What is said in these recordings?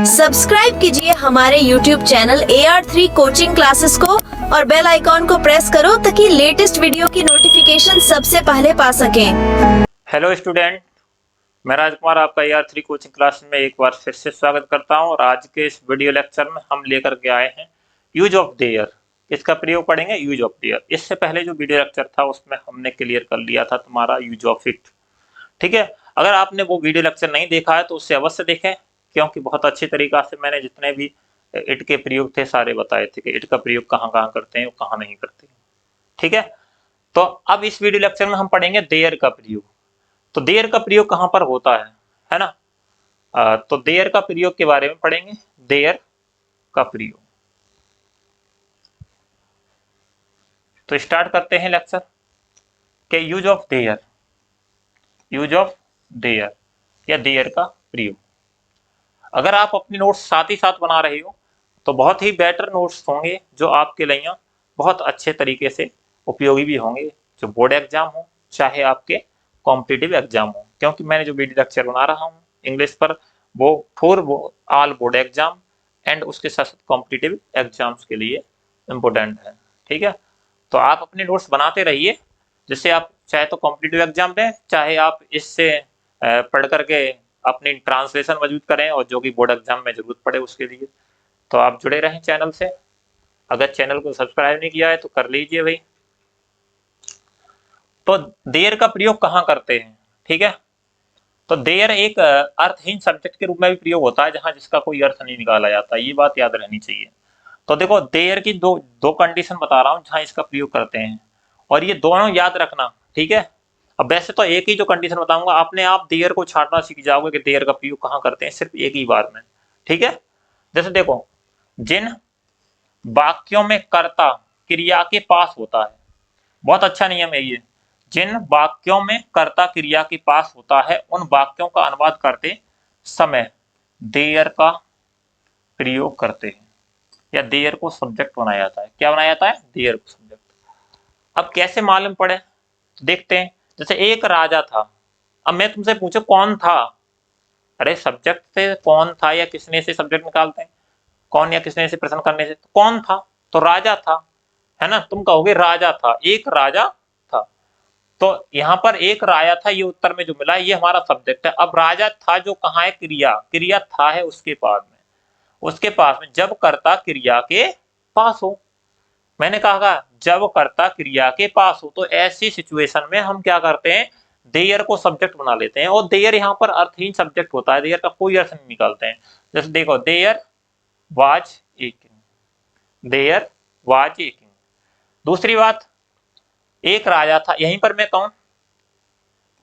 Subscribe कीजिए हमारे YouTube channel AR3 coaching classes को और बेल आइकॉन को प्रेस करो ताकि लेटेस्ट वीडियो की नोटिफिकेशन सबसे पहले पा सकें। हेलो स्टूडेंट, मैं राजकुमार आपका AR3 कोचिंग क्लास में एक बार फिर से स्वागत करता हूं और आज के इस वीडियो लेक्चर में हम लेकर के आए हैं यूज ऑफ देयर। इसका प्रयोग पढ़ेंगे यूज ऑफ देयर। इससे पहले जो वीडियो लेक्चर था उसमें हमने क्लियर कर लिया था तुम्हारा यूज ऑफ इट। ठीक है, अगर आपने वो वीडियो लेक्चर नहीं देखा है तो उससे अवश्य देखें, क्योंकि बहुत अच्छी तरीका से मैंने जितने भी इट के प्रयोग थे सारे बताए थे कि इट का प्रयोग कहाँ कहाँ करते हैं और कहाँ नहीं करते हैं। ठीक है, तो अब इस वीडियो लेक्चर में हम पढ़ेंगे देयर का प्रयोग। तो देयर का प्रयोग कहाँ पर होता है ना। तो देयर का प्रयोग के बारे में पढ़ेंगे, देयर का प्रयोग। तो स्टार्ट करते हैं लेक्चर के use of their, use of their या देयर का प्रयोग। अगर आप अपने नोट्स साथ ही साथ बना रहे हो तो बहुत ही बेटर नोट्स होंगे जो आपके लिए बहुत अच्छे तरीके से उपयोगी भी होंगे, जो बोर्ड एग्जाम हो चाहे आपके कॉम्पिटिटिव एग्जाम हो। क्योंकि मैंने जो वीडियो लेक्चर बना रहा हूँ इंग्लिश पर वो for all board exam and उसके साथ कॉम्पिटिटिव एग्जाम्स के लिए इम्पोर्टेंट है। ठीक है, तो आप अपने नोट्स बनाते रहिए, जिससे आप चाहे तो कॉम्पिटिटिव एग्जाम दें, चाहे आप इससे पढ़ करके अपनी ट्रांसलेशन मजबूत करें और जो कि बोर्ड एग्जाम में जरूरत पड़े उसके लिए। तो आप जुड़े रहें चैनल से। अगर चैनल को सब्सक्राइब नहीं किया है तो कर लीजिए भाई। तो देयर का प्रयोग कहाँ करते हैं, ठीक है। तो देयर एक अर्थहीन सब्जेक्ट के रूप में भी प्रयोग होता है जहां जिसका कोई अर्थ नहीं निकाला जाता, ये बात याद रहनी चाहिए। तो देखो देयर की दो कंडीशन बता रहा हूं जहां इसका प्रयोग करते हैं, और ये दोनों याद रखना, ठीक है। अब वैसे तो एक ही जो कंडीशन बताऊंगा अपने आप देयर को छाटना सीख जाओगे कि देयर का प्रयोग कहाँ करते हैं, सिर्फ एक ही बार में। ठीक है, जैसे देखो, जिन वाक्यों में कर्ता क्रिया के पास होता है, बहुत अच्छा नियम है ये। जिन वाक्यों में कर्ता क्रिया के पास होता है उन वाक्यों का अनुवाद करते समय देयर का प्रयोग करते हैं, या देयर को सब्जेक्ट बनाया जाता है। क्या बनाया जाता है? देयर को सब्जेक्ट। अब कैसे मालूम पड़े, देखते हैं। जैसे एक राजा था, अब मैं तुमसे पूछूं कौन था, अरे सब्जेक्ट से कौन था या किसने से सब्जेक्ट निकालते हैं, कौन या किसने से प्रश्न करने से। तो कौन था? तो राजा था, है ना। तुम कहोगे राजा था, एक राजा था। तो यहाँ पर एक राजा था, ये उत्तर में जो मिला ये हमारा सब्जेक्ट है। अब राजा था जो कहाँ है? क्रिया, क्रिया था है उसके पास में, उसके पास में जब कर्ता क्रिया के पास हो। मैंने कहा जब कर्ता क्रिया के पास हो, तो ऐसी सिचुएशन में हम क्या करते हैं? देयर को सब्जेक्ट बना लेते हैं। और देयर यहाँ पर अर्थहीन सब्जेक्ट होता है, देयर का कोई अर्थ नहीं निकालते हैं। जैसे देखो, there was a king, there was a king. दूसरी बात, एक राजा था, यहीं पर मैं कहूं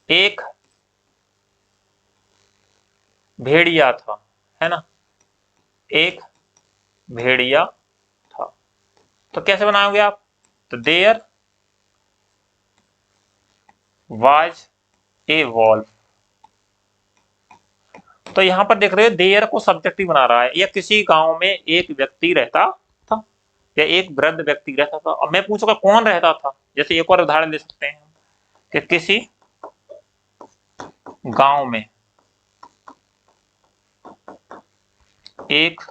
एक भेड़िया था, है ना, एक भेड़िया था। तो कैसे बनाओगे आप? तो देयर वाज ए वॉल्फ। तो यहां पर देख रहे हो देयर को सब्जेक्ट ही बना रहा है। या किसी गांव में एक व्यक्ति रहता था, या एक वृद्ध व्यक्ति रहता था। अब मैं पूछूंगा कौन रहता था, जैसे एक और उदाहरण ले सकते हैं कि किसी गांव में एक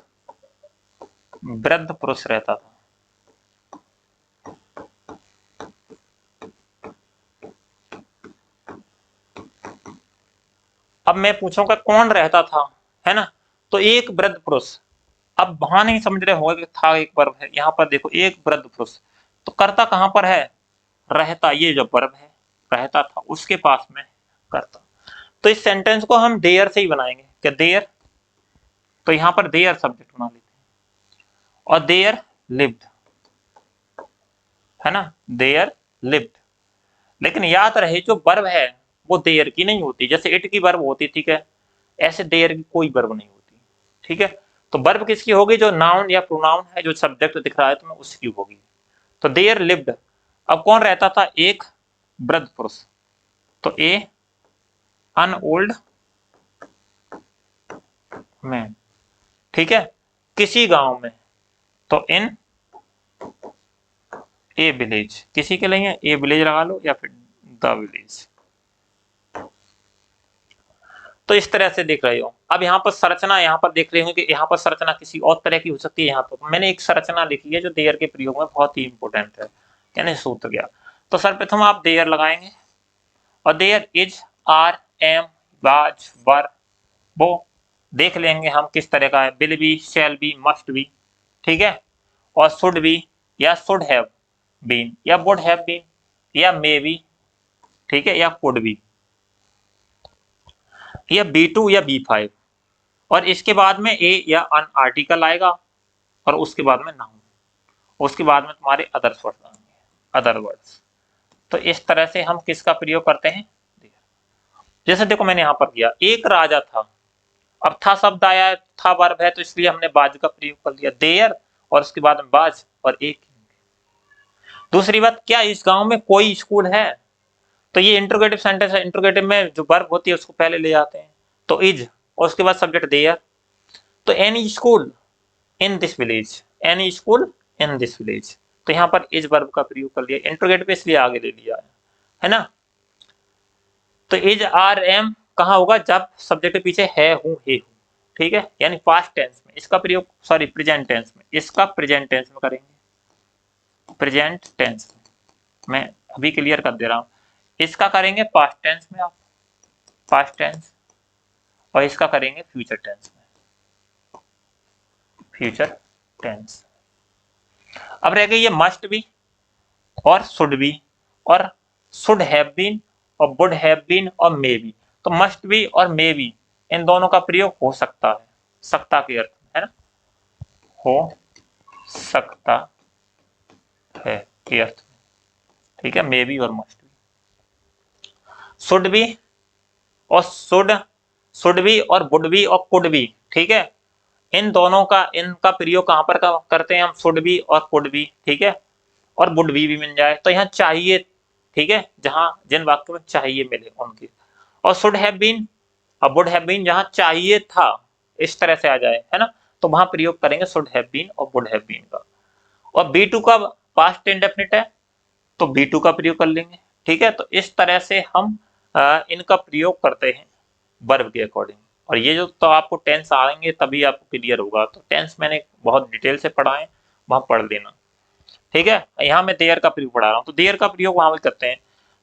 वृद्ध पुरुष रहता था। अब मैं पूछूंगा कौन रहता था, है ना, तो एक वृद्ध पुरुष। अब वहां नहीं समझ रहे होंगे कि था एक वर्ब है, यहाँ पर देखो एक वृद्ध पुरुष, तो कर्ता कहां पर है? रहता, ये जो वर्ब है रहता था उसके पास में कर्ता। तो इस सेंटेंस को हम देयर से ही बनाएंगे कि देयर, तो यहां पर देयर सब्जेक्ट बना लेते हैं, और देयर लिव्ड, है ना, देयर लिव्ड। लेकिन याद रहे जो वर्ब है वो देयर की नहीं होती। जैसे इट की वर्ब होती, ठीक है, ऐसे देयर की कोई वर्ब नहीं होती। ठीक है, तो वर्ब किसकी होगी? जो नाउन या प्रोनाउन है, जो सब्जेक्ट दिख रहा है तुम्हें उसकी होगी। तो देयर लिव्ड, अब कौन रहता था? एक वृद्ध पुरुष। तो ए अन ओल्ड मैन, ठीक है, किसी गांव में। तो इन ए विलेज, किसी के लिए ए विलेज लगा लो या फिर द विलेज। तो इस तरह से देख रहे हो अब यहाँ पर संरचना यहाँ पर देख रहे होंगे कि यहाँ पर संरचना किसी और तरह की हो सकती है। यहाँ पर मैंने एक संरचना लिखी है जो देयर के प्रयोग में बहुत ही इंपॉर्टेंट है, यानी सूत्र गया। तो सर्वप्रथम आप देयर लगाएंगे और देयर इज, आर, एम, बाज, वर, वो देख लेंगे हम किस तरह का है, will be, shall be, must be, ठीक है, और शुड बी या शुड हैव बीन या वुड हैव बीन या मे बी, ठीक है, या कुड बी, या B2 या B5, और इसके बाद में ए या अन आर्टिकल आएगा और उसके बाद में नाउन, उसके बाद में तुम्हारे अदर्स वर्ड्स आएंगे, अदर वर्ड्स। तो इस तरह से हम किसका प्रयोग करते हैं, जैसे देखो मैंने यहां पर किया, एक राजा था, अब था शब्द आया था वर्ब है, तो इसलिए हमने बाज का प्रयोग कर दिया, देयर और उसके बाद में बाज और एक। दूसरी बात, क्या इस गांव में कोई स्कूल है, तो ये इंटरोगेटिव सेंटेंस है, इंटरोगेटिव में जो वर्ब होती है उसको पहले ले जाते हैं, तो इज और उसके बाद सब्जेक्ट देयर। तो any school in this village, any school in this village, तो यहाँ पर इज वर्ब का प्रयोग कर लिया, इंटरोगेटिव इसलिए आगे ले लिया है ना। तो इज, आर, एम कहाँ होगा, जब सब्जेक्ट के पीछे है, हूं, हे हूं, ठीक है, यानी पास्ट टेंस में इसका प्रयोग, सॉरी प्रेजेंट टेंस में, इसका प्रेजेंट टेंस में करेंगे, प्रेजेंट टेंस में मैं अभी क्लियर कर दे रहा हूं, इसका करेंगे पास्ट टेंस में आप, पास्ट टेंस, और इसका करेंगे फ्यूचर टेंस में, फ्यूचर टेंस। अब रह गई ये मस्ट बी और शुड बी और शुड हैव बीन और वुड हैव बीन और मे बी। तो मस्ट बी और मे बी इन दोनों का प्रयोग हो सकता है, सकता के अर्थ में, है ना, हो सकता है के अर्थ में, ठीक है, मे बी और मस्ट बी। शुड बी और शुड बी और वुड बी और कुड बी, ठीक है, इन दोनों का, इनका प्रयोग कहां पर करते हैं हम, शुड बी और कुड बी, ठीक है, और वुड बी भी मिल जाए तो यहाँ चाहिए, ठीक है, जहां जिन वाक्यों में चाहिए मिले उनकी, और शुड हैव बीन और वुड हैव बीन जहां चाहिए था इस तरह से आ जाए, है ना, तो वहां प्रयोग करेंगे शुड हैव बीन और वुड हैव बीन का। और B2 का पास्ट इंडेफिनिट है तो B2 का प्रयोग कर लेंगे, ठीक है। तो इस तरह से हम इनका प्रयोग करते हैं वर्ब के अकॉर्डिंग। और ये जो तो आपको टेंस आएंगे तभी आपको क्लियर होगा, तो टेंस मैंने बहुत डिटेल से पढ़ा है, वहां पढ़ लेना, ठीक है। यहाँ मैं देयर का प्रयोग पढ़ा रहा हूँ, तो देयर का प्रयोग वहां भी करते हैं।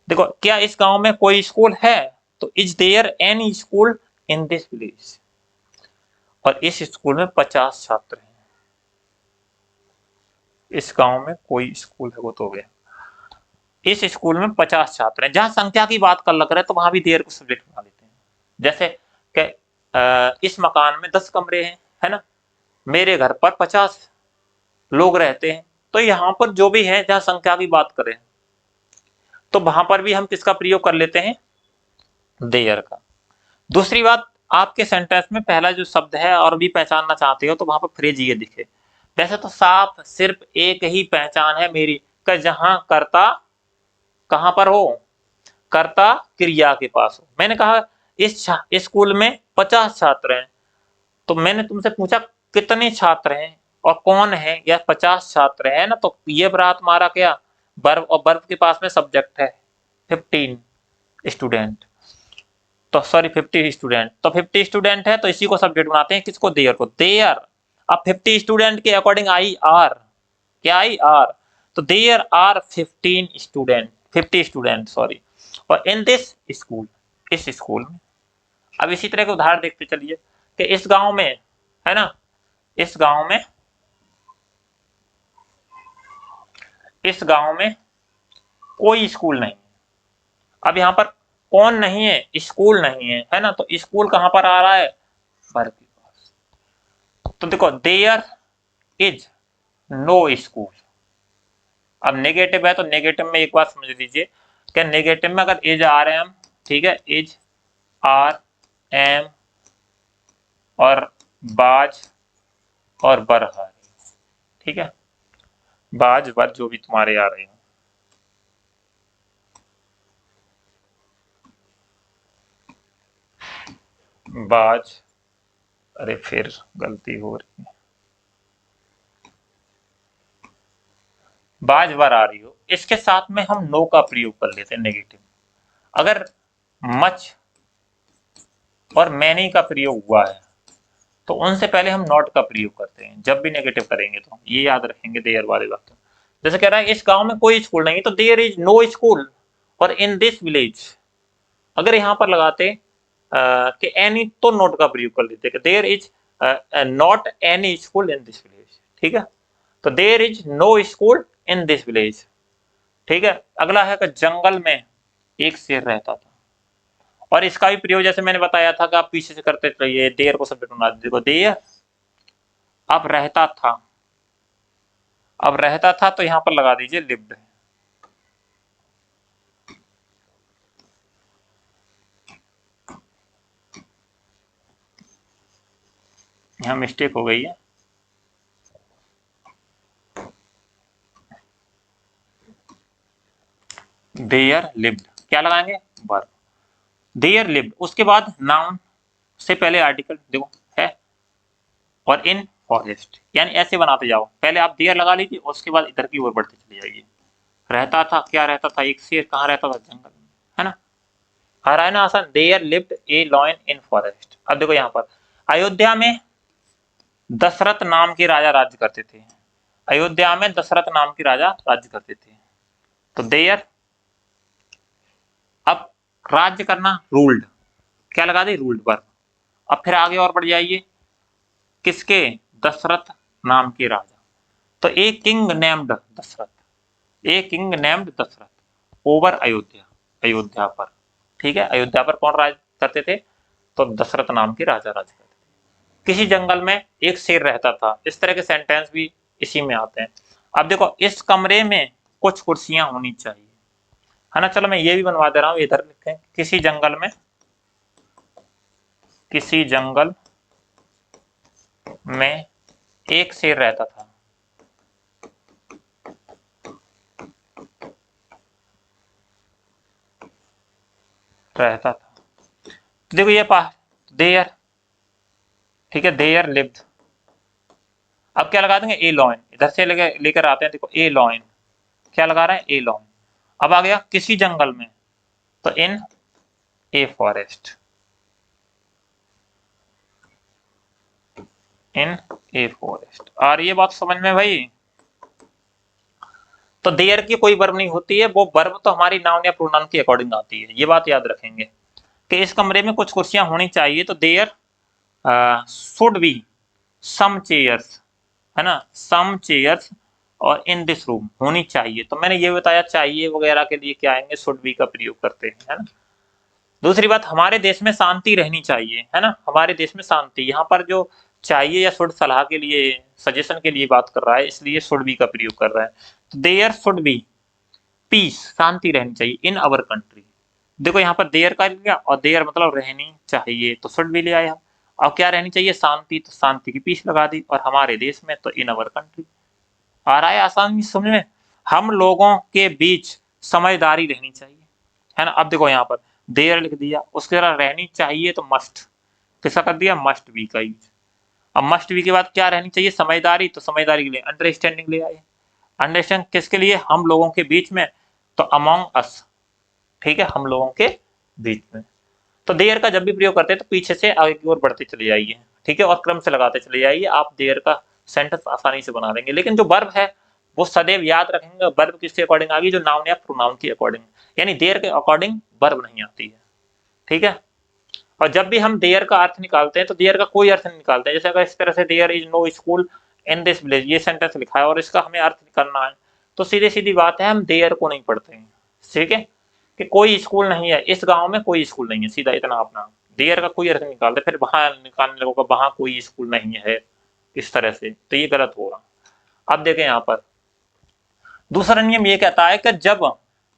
देखो, क्या इस गांव में कोई स्कूल है, तो is there any school in this village, और इस स्कूल में 50 छात्र हैं, इस गांव में कोई स्कूल है, वो तो हो गया, इस स्कूल में 50 छात्र हैं। जहां संख्या की बात कर लग रहा है तो वहां भी देयर को सब्जेक्ट बना लेते हैं, जैसे कि इस मकान में 10 कमरे हैं, है ना, मेरे घर पर 50 लोग रहते हैं, तो यहाँ पर जो भी है जहां संख्या की बात करें तो वहां पर भी हम किसका प्रयोग कर लेते हैं, देयर का। दूसरी बात, आपके सेंटेंस में पहला जो शब्द है और भी पहचानना चाहते हो तो वहां पर फ्रेज ये दिखे, वैसे तो साफ सिर्फ एक ही पहचान है मेरी, कि जहां कर्ता कहां पर हो, कर्ता क्रिया के पास हो। मैंने कहा इस स्कूल में 50 छात्र हैं, तो मैंने तुमसे पूछा कितने छात्र हैं और कौन है, या 50 छात्र है ना, तो ये बरात मारा क्या, वर्ब, और वर्ब के पास में सब्जेक्ट है 15 स्टूडेंट, तो सॉरी 50 स्टूडेंट, तो 50 स्टूडेंट है तो इसी को सब्जेक्ट बनाते हैं, किसको, देयर को, देयर। अब 50 स्टूडेंट के अकॉर्डिंग आई आर, क्या आई आर, तो there are 15 student, 50 student sorry, और इन दिस स्कूल, इस स्कूल में। अब इसी तरह के उदाहरण देखते चलिए कि इस गांव में, है ना, इस गांव में, इस गांव में कोई स्कूल नहीं है। अब यहाँ पर कौन नहीं है, स्कूल नहीं है, है ना, तो स्कूल कहां पर आ रहा है, वर्ब के पास। तो देखो, देयर इज नो स्कूल। अब नेगेटिव है तो नेगेटिव में एक बात समझ लीजिए, क्या नेगेटिव में अगर इज, आर, एम, ठीक है, इज, आर, एम और बाज और बर आ रही, ठीक है, बाज बर जो भी तुम्हारे आ रहे हो, बाज, अरे फिर गलती हो रही है, बाज बर आ रही हो, इसके साथ में हम नो का प्रयोग कर लेते हैं नेगेटिव। अगर मच और मैनी का प्रयोग हुआ है तो उनसे पहले हम नॉट का प्रयोग करते हैं जब भी नेगेटिव करेंगे, तो ये याद रखेंगे देयर वाले वक्त। जैसे कह रहा है इस गांव में कोई स्कूल नहीं, तो देयर इज नो स्कूल, और इन दिस विलेज, अगर यहाँ पर लगाते कि एनी, तो नॉट का प्रयोग कर लेते, there is not any school in this village, ठीक है। तो there is no school in this village, ठीक है। अगला है कि जंगल में एक शेर रहता था, और इसका भी प्रयोग जैसे मैंने बताया था कि आप पीछे से करते रहिए, देयर को सब्जेक्ट बना दीजिए। देखो देयर, अब रहता था, अब रहता था तो यहां पर लगा दीजिए लिव्ड। यहां मिस्टेक हो गई है, देयर लिव्ड, क्या लगाएंगे, वर्ब। देयर लिव्ड, उसके बाद नाउन से पहले आर्टिकल देखो है, और इन फॉरेस्ट, यानी ऐसे बनाते जाओ, पहले आप देयर लगा लीजिए, उसके बाद इधर की ओर बढ़ते चले जाइए। रहता था, क्या रहता था, एक शेर, कहाँ रहता था, जंगल में, है ना। आ रहा है ना आसान, there lived a lion in forest. अब देखो यहाँ पर अयोध्या में दशरथ नाम के राजा राज्य करते थे, अयोध्या में दशरथ नाम के राजा राज्य करते थे, तो देयर, अब राज्य करना रूल्ड, क्या लगा दी, रूल्ड वर्ब। अब फिर आगे और बढ़ जाइए, किसके, दशरथ नाम के राजा, तो a king named Dasharath, a king named Dasharath over Ayodhya, Ayodhya पर, ठीक है। अयोध्या पर कौन राज करते थे, तो दशरथ नाम के राजा राज करते थे। किसी जंगल में एक शेर रहता था, इस तरह के सेंटेंस भी इसी में आते हैं। अब देखो इस कमरे में कुछ कुर्सियां होनी चाहिए, है ना। चलो मैं ये भी बनवा दे रहा हूं, इधर लिखें, किसी जंगल में, किसी जंगल में एक शेर रहता था, रहता था, तो देखो ये पा देयर, ठीक है, देयर लिव्ड। अब क्या लगा देंगे, ए लॉयन, इधर से लेकर आते हैं, देखो ए लॉयन, क्या लगा रहे हैं, ए लॉयन। अब आ गया किसी जंगल में, तो इन a forest, in a forest. और ये बात समझ में भाई, तो देयर की कोई वर्ब नहीं होती है, वो वर्ब तो हमारी नाउन या प्रोनाउन के अकॉर्डिंग आती है, ये बात याद रखेंगे कि इस कमरे में कुछ कुर्सियां होनी चाहिए, तो there should be some chairs, है ना, सम चेयर्स, और इन दिस रूम होनी चाहिए, तो मैंने ये बताया चाहिए वगैरह के लिए क्या आएंगे, शुड बी का प्रयोग करते हैं, है ना। दूसरी बात, हमारे देश में शांति रहनी चाहिए, है ना, हमारे देश में शांति, यहाँ पर जो चाहिए या शुड सलाह के लिए, सजेशन के लिए बात कर रहा है, इसलिए शुड बी का प्रयोग कर रहा है। तो देयर शुड बी पीस, शांति रहनी चाहिए इन अवर कंट्री। देखो यहाँ पर देयर का लिया, और देयर मतलब रहनी चाहिए, तो शुड भी ले आया। अब क्या रहनी चाहिए, शांति, तो शांति की पीस लगा दी, और हमारे देश में तो इन अवर कंट्री। आ रहा है आसानी समझ में। हम लोगों के बीच समझदारी रहनी चाहिए, है ना। अब देखो यहाँ पर देयर लिख दिया, उसके तरह रहनी चाहिए, तो मस्ट, किसका कर दिया, मस्ट बी का यूज। अब मस्ट बी के बाद क्या रहनी चाहिए, समझदारी, तो समझदारी के लिए अंडरस्टैंडिंग ले आए। अंडरस्टैंड किसके लिए, हम लोगों के बीच में, तो अमोंग अस, ठीक है, हम लोगों के बीच में। तो देयर का जब भी प्रयोग करते हैं तो पीछे से आगे की ओर बढ़ते चले जाइए, ठीक है, और क्रम से लगाते चले जाइए, आप देयर का सेंटेंस आसानी से बना देंगे। लेकिन जो वर्ब है वो सदैव याद रखेंगे, वर्ब किसके अकॉर्डिंग आ गई, जो नाउन या प्रोनाउन के अकॉर्डिंग, यानी देयर के अकॉर्डिंग वर्ब नहीं आती है, ठीक है। और जब भी हम देयर का अर्थ निकालते हैं तो देयर का कोई अर्थ नहीं निकालते हैं। जैसे अगर इस तरह से there is no school in this village, ये सेंटेंस लिखा है और इसका हमें अर्थ निकालना है, तो सीधी सीधी बात है, हम देयर को नहीं पढ़ते हैं, ठीक है, कि कोई स्कूल नहीं है, इस गांव में कोई स्कूल नहीं है, सीधा इतना अपना। देयर का कोई अर्थ निकालते, फिर वहां निकालने लगोगा वहां कोई स्कूल नहीं है, इस तरह से, तो ये गलत होगा। अब देखें यहाँ पर दूसरा नियम ये कहता है कि जब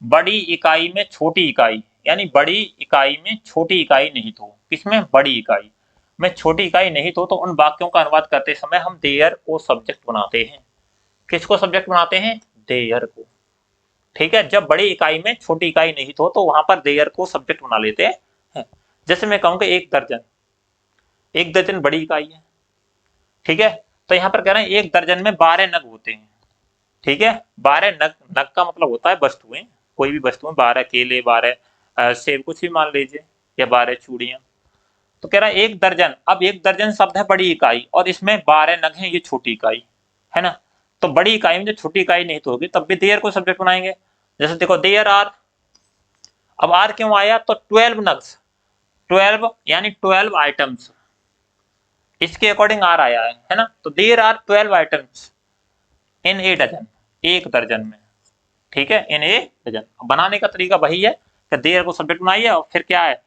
बड़ी इकाई में छोटी इकाई, यानी बड़ी इकाई में छोटी इकाई निहित हो, किसमें, बड़ी इकाई में छोटी इकाई निहित हो, तो उन वाक्यों का अनुवाद करते समय हम देयर को सब्जेक्ट बनाते हैं। किसको सब्जेक्ट बनाते हैं, देयर को, ठीक है। जब बड़ी इकाई में छोटी इकाई निहित हो तो वहां पर देयर को सब्जेक्ट बना लेते हैं। जैसे मैं कहूँ कि एक दर्जन, एक दर्जन बड़ी इकाई है, ठीक है, तो यहाँ पर कह रहे हैं एक दर्जन में 12 नग होते हैं, ठीक है। 12 नग, नग का मतलब होता है वस्तुएं, कोई भी वस्तुएं, 12 केले, 12 सेब, कुछ भी मान लीजिए, या 12 चूड़ियां, तो कह रहा है 1 दर्जन। अब 1 दर्जन शब्द है बड़ी इकाई और इसमें 12 नग है, ये छोटी इकाई है ना। तो बड़ी इकाई में जो छोटी इकाई नहीं तो होगी तब भी देयर को सब्जेक्ट बनाएंगे। जैसे देखो देयर आर, अब आर क्यों आया, तो 12 नग्स, 12 यानी 12 आइटम्स, इसके अकॉर्डिंग आर आया है ना। तो there are 12 items in a dozen, 1 दर्जन में, ठीक है, इन ए डजन। बनाने का तरीका वही है कि देयर को सब्जेक्ट बनाइए और फिर क्या है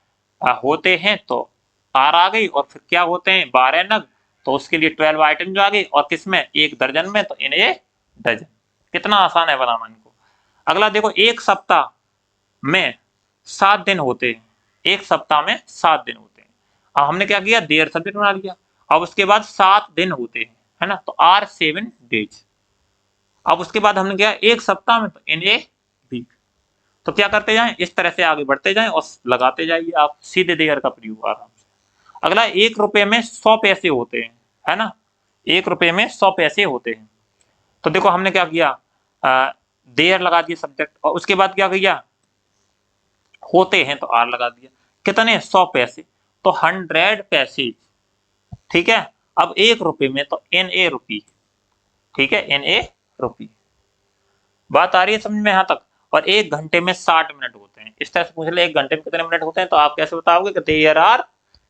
होते हैं तो आर आ गई, और फिर क्या होते हैं 12 नग, तो उसके लिए 12 आइटम जो आ गई, और किसमें 1 दर्जन में, तो इन ए डजन। कितना आसान है बनाना इनको। अगला देखो 1 सप्ताह में 7 दिन होते हैं, 1 सप्ताह में 7 दिन होते हैं। अब हमने क्या किया, देयर सब्जेक्ट बना लिया। अब उसके बाद 7 दिन होते हैं, है ना, तो आर 7 डेज। अब उसके बाद हमने क्या, 1 सप्ताह में, तो इन ए वीक। तो क्या करते जाएं, इस तरह से आगे बढ़ते जाएं और लगाते जाइए आप, सीधे देयर का प्रयोग आराम से। अगला 1 रुपए में 100 पैसे होते हैं, है ना, 1 रुपए में 100 पैसे होते हैं। तो देखो हमने क्या किया, देयर लगा दिया सब्जेक्ट, और उसके बाद क्या किया, होते हैं तो आर लगा दिया। कितने, 100 पैसे, तो 100 पैसे, ठीक है। अब 1 रुपए में, तो एन ए रुपी, ठीक है, एन ए रुपी। बात आ रही है समझ में यहाँ तक। और 1 घंटे में 60 मिनट होते हैं। इस तरह से पूछ ले 1 घंटे में कितने मिनट होते हैं, तो आप कैसे बताओगे कि there are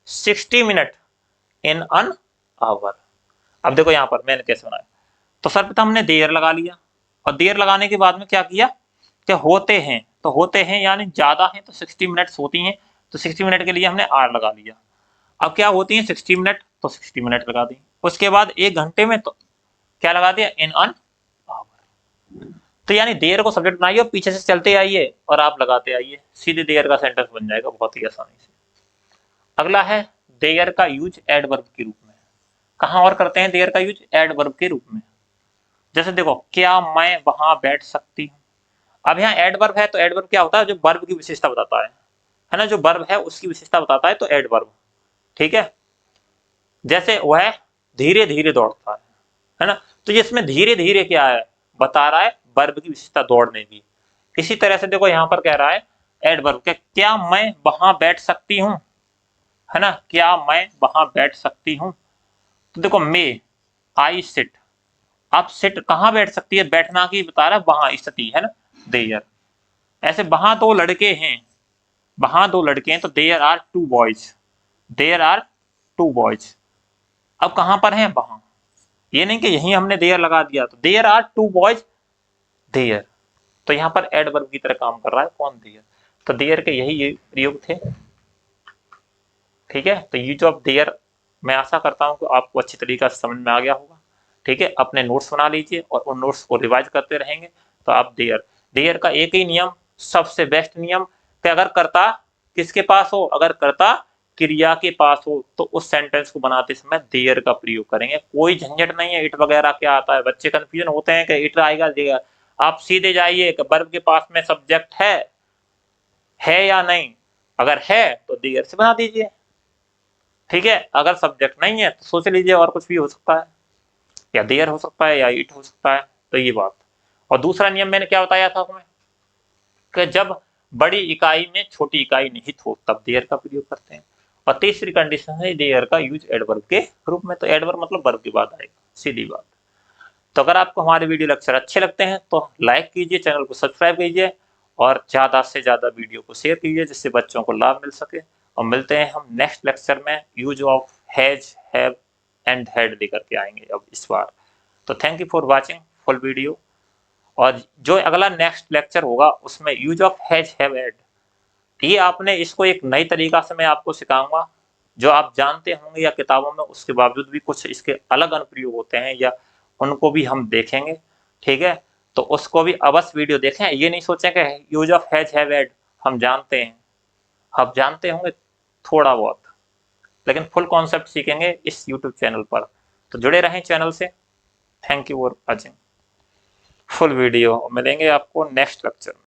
60 minute in an hour. अब देखो यहाँ पर मैंने कैसे बनाया, तो सर्वप्रथम हमने देयर लगा लिया, और देयर लगाने के बाद में क्या किया कि होते हैं, तो होते हैं यानी ज्यादा है तो 60 मिनट्स होती हैं, तो 60 मिनट के लिए हमने आर लगा लिया। अब क्या होती है 60 मिनट, तो 60 मिनट लगा दी। उसके बाद 1 घंटे में, तो क्या लगा दिया, इन एन आवर। तो यानी देयर को सब्जेक्ट बनाइए और पीछे से चलते आइए और आप लगाते आइए, सीधे देयर का सेंटेंस बन जाएगा बहुत ही आसानी से। अगला है देयर का यूज एडवर्ब के रूप में। कहां और करते हैं देयर का यूज, एडवर्ब के रूप में। जैसे देखो, क्या मैं वहां बैठ सकती हूँ। अब यहाँ एडवर्ब है, तो एडवर्ब क्या होता है, जो वर्ब की विशेषता बताता है ना, जो वर्ब है उसकी विशेषता बताता है, तो एडवर्ब, ठीक है। जैसे वह धीरे धीरे दौड़ता है ना, तो इसमें धीरे धीरे क्या है बता रहा है, वर्ब की विशेषता दौड़ने की। इसी तरह से देखो यहाँ पर कह रहा है एडवर्ब के, क्या मैं वहां बैठ सकती हूँ, है ना, क्या मैं वहां बैठ सकती हूँ। तो देखो मे आई सिट, अब सिट कहाँ बैठ सकती है, बैठना की बता रहा है, वहां स्थिति है ना, देयर। ऐसे वहां 2 लड़के हैं, वहां 2 लड़के हैं, तो there are 2 boys, there are 2 boys. अब कहां पर हैं, वहां, ये नहीं कि यहीं हमने देयर लगा दिया, तो देयर आर 2 बॉयज देयर। तो यहाँ पर एडवर्ब की तरह काम कर रहा है कौन, देयर। तो देयर के यही प्रयोग थे, ठीक है। तो यूज ऑफ देयर मैं आशा करता हूं कि आपको अच्छी तरीके से समझ में आ गया होगा, ठीक है। अपने नोट्स बना लीजिए और उन नोट्स को रिवाइज करते रहेंगे, तो आप देयर का एक ही नियम, सबसे बेस्ट नियम, कि अगर कर्ता किसके पास हो, अगर कर्ता क्रिया के पास हो, तो उस सेंटेंस को बनाते समय देयर का प्रयोग करेंगे। कोई झंझट नहीं है, इट वगैरह क्या आता है, बच्चे कंफ्यूजन होते हैं कि इट आएगा देगा। आप सीधे जाइए कि वर्ब के पास में सब्जेक्ट है या नहीं, अगर है तो देयर से बना दीजिए, ठीक है। अगर सब्जेक्ट नहीं है तो सोच लीजिए और कुछ भी हो सकता है, या देयर हो सकता है या इट हो सकता है, तो ये बात। और दूसरा नियम मैंने क्या बताया था तुम्हें, कि जब बड़ी इकाई में छोटी इकाई निहित हो तब देयर का प्रयोग करते हैं। और तीसरी कंडीशन है देयर का यूज एडवर्ब के रूप में, तो एडवर्ब मतलब वर्ब के बाद आएगा, सीधी बात। तो अगर आपको हमारे वीडियो लेक्चर अच्छे लगते हैं तो लाइक कीजिए, चैनल को सब्सक्राइब कीजिए, और ज्यादा से ज्यादा वीडियो को शेयर कीजिए, जिससे बच्चों को लाभ मिल सके। और मिलते हैं हम नेक्स्ट लेक्चर में, use of has, have and had लेकर के आएंगे अब इस बार। तो thank you for watching full video. और जो अगला नेक्स्ट लेक्चर होगा उसमें use of has, have, had, ये आपने इसको एक नई तरीका से मैं आपको सिखाऊंगा, जो आप जानते होंगे या किताबों में, उसके बावजूद भी कुछ इसके अलग अनुप्रयोग होते हैं, या उनको भी हम देखेंगे, ठीक है। तो उसको भी अवश्य वीडियो देखें, ये नहीं सोचें कि use of has, have, had हम जानते हैं, आप जानते होंगे थोड़ा बहुत, लेकिन फुल कॉन्सेप्ट सीखेंगे इस यूट्यूब चैनल पर। तो जुड़े रहें चैनल से। Thank you for watching full video. मिलेंगे आपको नेक्स्ट लेक्चर में।